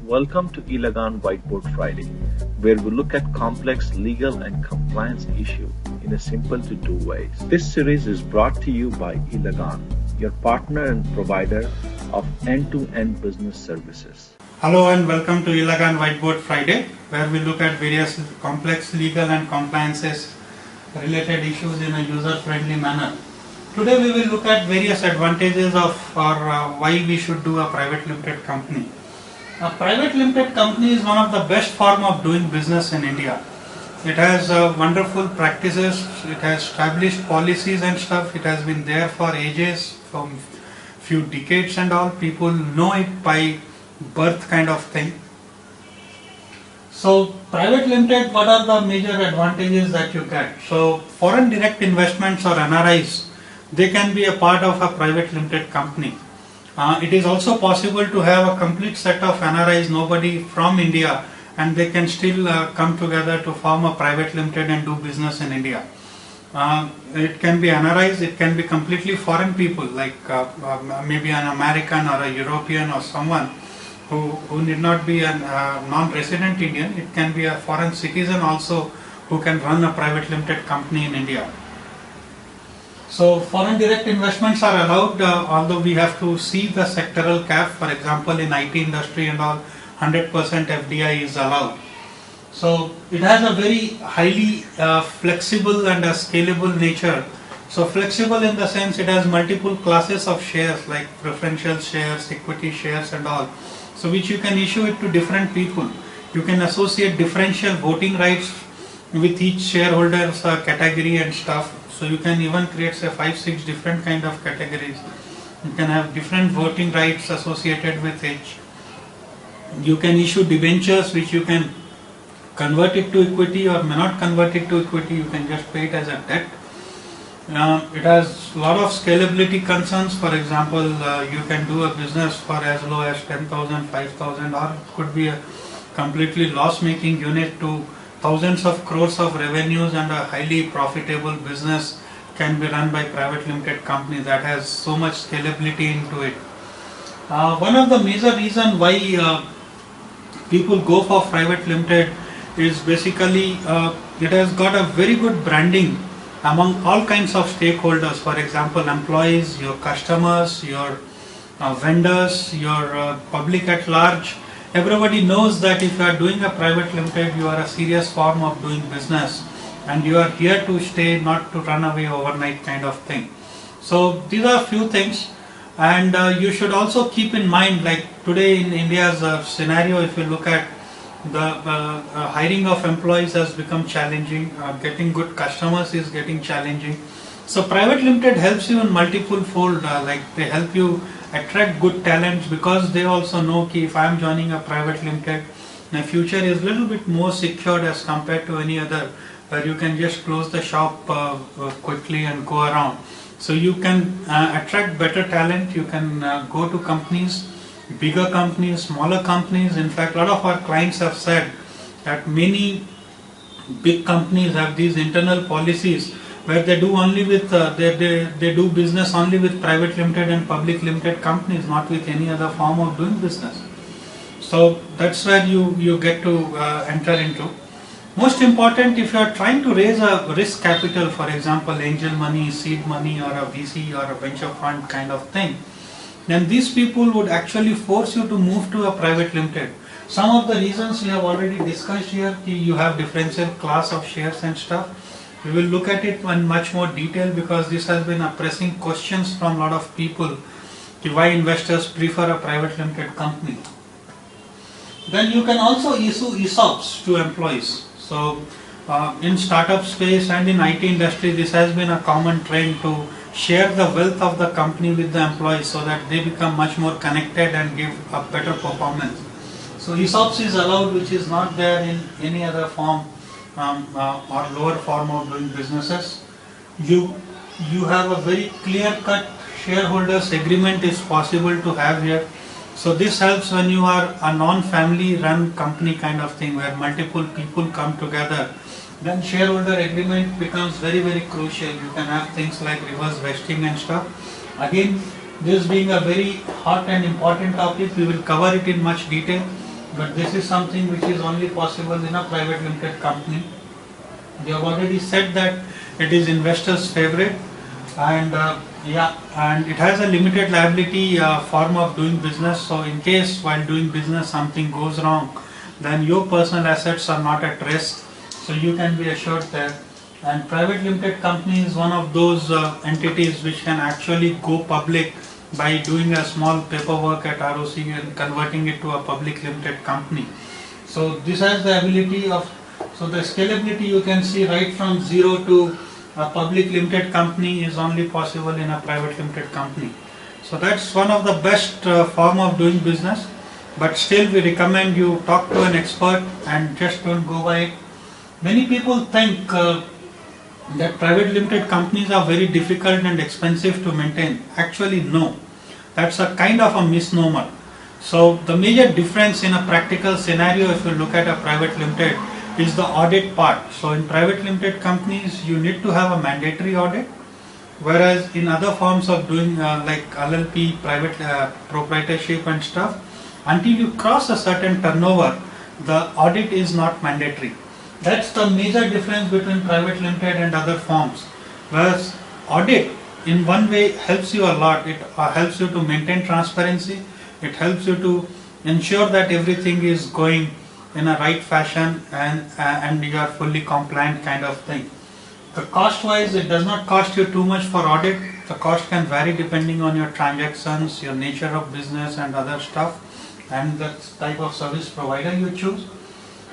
Welcome to Ilagan Whiteboard Friday, where we look at complex legal and compliance issues in a simple to do ways. This series is brought to you by Ilagan, your partner and provider of end-to-end business services. Hello and welcome to Ilagan Whiteboard Friday, where we look at various complex legal and compliances related issues in a user-friendly manner. Today we will look at various advantages of why we should do a private limited company. A private limited company is one of the best form of doing business in India. It has wonderful practices, it has established policies and stuff, it has been there for ages, from few decades and all. People know it by birth kind of thing. So private limited, what are the major advantages that you get? So foreign direct investments or NRIs, they can be a part of a private limited company. It is also possible to have a complete set of NRIs, nobody from India, and they can still come together to form a private limited and do business in India. It can be NRIs, it can be completely foreign people, like maybe an American or a European or someone who need not be a non-resident Indian. It can be a foreign citizen also who can run a private limited company in India. So foreign direct investments are allowed, although we have to see the sectoral cap. For example, in IT industry and all, 100% FDI is allowed. So it has a very highly flexible and a scalable nature. So flexible in the sense it has multiple classes of shares like preferential shares, equity shares and all. So which you can issue it to different people. You can associate differential voting rights with each shareholder's category and stuff. So you can even create say 5-6 different kind of categories. You can have different voting rights associated with each. You can issue debentures which you can convert it to equity or may not convert it to equity. You can just pay it as a debt. It has a lot of scalability concerns. For example, you can do a business for as low as 10,000, 5,000, or it could be a completely loss-making unit to thousands of crores of revenues, and a highly profitable business can be run by private limited company that has so much scalability into it. One of the major reasons why people go for private limited is basically it has got a very good branding among all kinds of stakeholders. For example, employees, your customers, your vendors, your public at large. Everybody knows that if you are doing a private limited, you are a serious form of doing business and you are here to stay, not to run away overnight kind of thing. So these are few things, and you should also keep in mind, like today in India's scenario, if you look at the hiring of employees has become challenging, getting good customers is getting challenging. So private limited helps you in multiple fold, like they help you attract good talents because they also know that if I am joining a private limited, my future is a little bit more secured as compared to any other, where you can just close the shop quickly and go around. So you can attract better talent, you can go to companies, bigger companies, smaller companies. In fact, a lot of our clients have said that many big companies have these internal policies where they do only with they do business only with private limited and public limited companies, not with any other form of doing business. So that's where you get to enter into. Most important, if you are trying to raise a risk capital, for example angel money, seed money, or a VC or a venture fund kind of thing, then these people would actually force you to move to a private limited. Some of the reasons we have already discussed here, you have differential class of shares and stuff. We will look at it in much more detail because this has been a pressing questions from a lot of people, why investors prefer a private limited company. Then you can also issue ESOPs to employees. So in startup space and in IT industry, this has been a common trend to share the wealth of the company with the employees so that they become much more connected and give a better performance. So ESOPs is allowed, which is not there in any other form or lower form of doing businesses. You have a very clear-cut shareholders agreement is possible to have here. So this helps when you are a non-family run company kind of thing where multiple people come together. Then shareholder agreement becomes very, very crucial. You can have things like reverse vesting and stuff. Again, this being a very hot and important topic, we will cover it in much detail. but this is something which is only possible in a private limited company. We have already said that it is investors' favorite, and and it has a limited liability form of doing business. So in case while doing business something goes wrong, then your personal assets are not at risk. So you can be assured that. And private limited company is one of those entities which can actually go public by doing a small paperwork at ROC and converting it to a public limited company. So this has the ability of, so the scalability you can see right from zero to a public limited company is only possible in a private limited company. So that's one of the best form of doing business, but still we recommend you talk to an expert and just don't go by it. Many people think that private limited companies are very difficult and expensive to maintain. Actually no, that's a kind of a misnomer. So the major difference in a practical scenario, if you look at a private limited, is the audit part. So in private limited companies you need to have a mandatory audit, whereas in other forms of doing like LLP, private proprietorship and stuff, until you cross a certain turnover, the audit is not mandatory. That's the major difference between private limited and other forms. Whereas audit in one way helps you a lot. It helps you to maintain transparency. It helps you to ensure that everything is going in a right fashion and you are fully compliant kind of thing. The cost wise, it does not cost you too much for audit. The cost can vary depending on your transactions, your nature of business and other stuff, and the type of service provider you choose.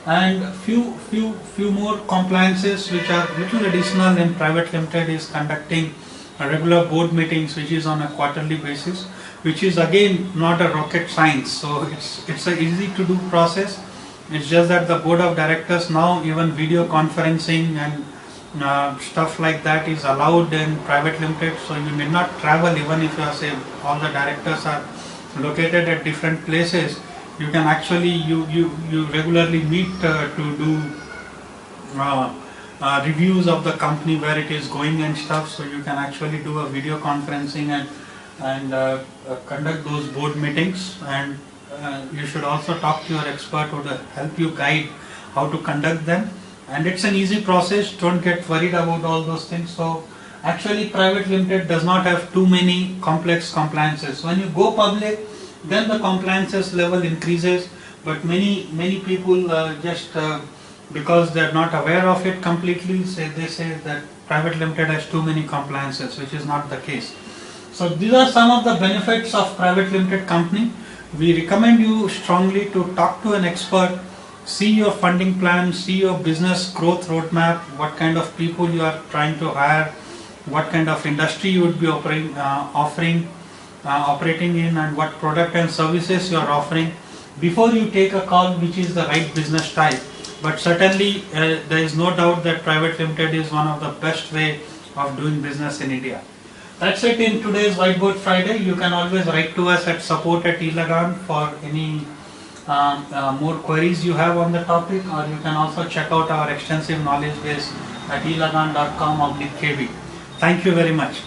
And few more compliances which are little additional in private limited is conducting a regular board meetings, which is on a quarterly basis, which is again not a rocket science. So it's a easy to do process. It's just that the board of directors now, even video conferencing and stuff like that is allowed in private limited. So you may not travel, even if you are, say, all the directors are located at different places. You can actually you regularly meet to do reviews of the company, where it is going and stuff. So you can actually do a video conferencing and conduct those board meetings. And you should also talk to your expert who will help you guide how to conduct them. And it's an easy process. Don't get worried about all those things. So actually private limited does not have too many complex compliances. When you go public, then the compliances level increases, but many people just because they are not aware of it completely, they say that private limited has too many compliances, which is not the case. So these are some of the benefits of private limited company. We recommend you strongly to talk to an expert, see your funding plan, see your business growth roadmap, what kind of people you are trying to hire, what kind of industry you would be operating in, and what product and services you are offering before you take a call which is the right business type. But certainly there is no doubt that private limited is one of the best way of doing business in India. That's it in today's Whiteboard Friday. You can always write to us at support@elagan for any more queries you have on the topic, or you can also check out our extensive knowledge base at elagan.com/kb. Thank you very much.